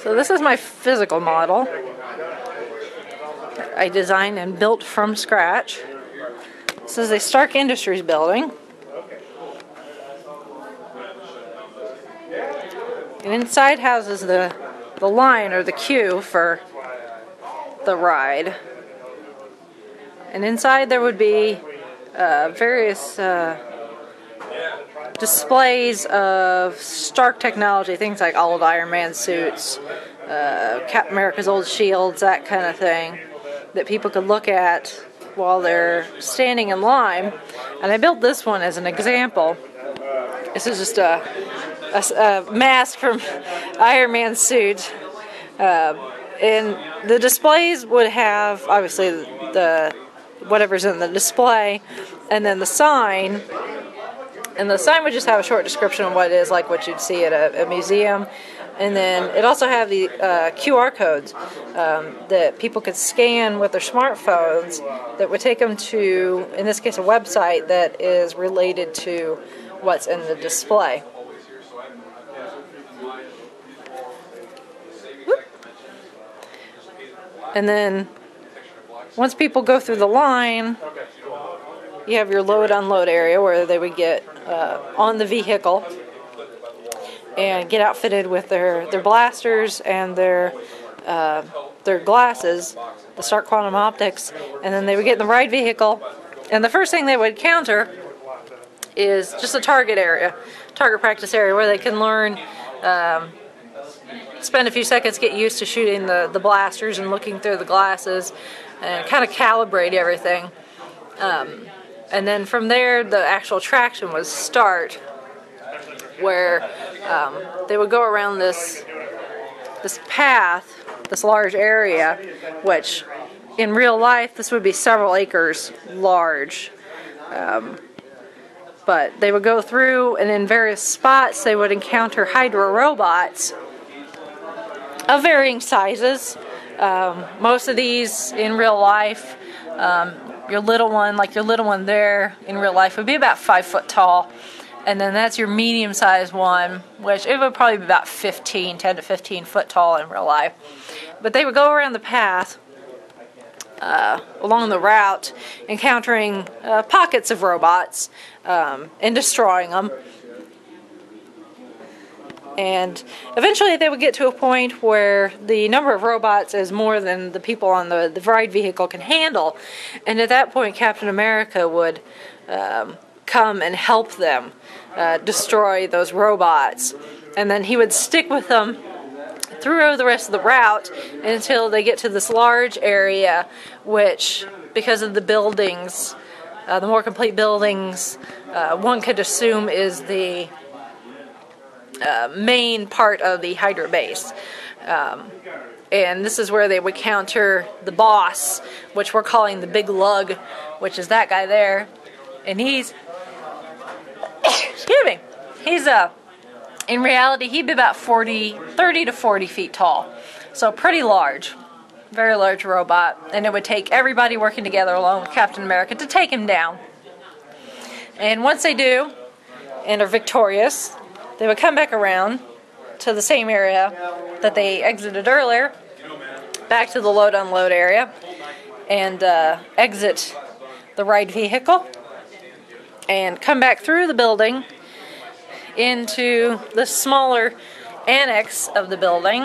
So this is my physical model. I designed and built from scratch. This is a Stark Industries building. And inside houses the line or the queue for the ride. And inside there would be various displays of Stark technology, things like old Iron Man suits, Captain America's old shields, that kind of thing, that people could look at while they're standing in line. And I built this one as an example. This is just a mask from Iron Man's suit. And the displays would have, obviously, the whatever's in the display, and then the sign. And the sign would just have a short description of what it is, like what you'd see at a museum. And then it also have the QR codes that people could scan with their smartphones that would take them to, in this case, a website that is related to what's in the display. And then once people go through the line, you have your load-unload area where they would get on the vehicle and get outfitted with their blasters and their glasses, the Stark Quantum Optics, and then they would get in the ride vehicle. And the first thing they would encounter is just a target area, target practice area, where they can learn, spend a few seconds, get used to shooting the blasters and looking through the glasses and kind of calibrate everything. And then from there, the actual attraction would start, where they would go around this path, this large area, which in real life this would be several acres large. But they would go through, and in various spots they would encounter Hydra robots of varying sizes. Most of these in real life, your little one there in real life would be about 5 foot tall. And then that's your medium-sized one, which it would probably be about 10 to 15 foot tall in real life. But they would go around the path, along the route, encountering pockets of robots and destroying them. And eventually they would get to a point where the number of robots is more than the people on the ride vehicle can handle. And at that point, Captain America would come and help them destroy those robots. And then he would stick with them through the rest of the route until they get to this large area, which, because of the buildings, the more complete buildings, one could assume is the main part of the Hydra base. And this is where they would counter the boss, which we're calling the Big Lug, which is that guy there. And he's, excuse me, he's in reality he'd be about 30 to 40 feet tall. So pretty large, very large robot. And it would take everybody working together along with Captain America to take him down. And once they do, and are victorious, they would come back around to the same area that they exited earlier, back to the load-unload area, and exit the ride vehicle, and come back through the building into the smaller annex of the building.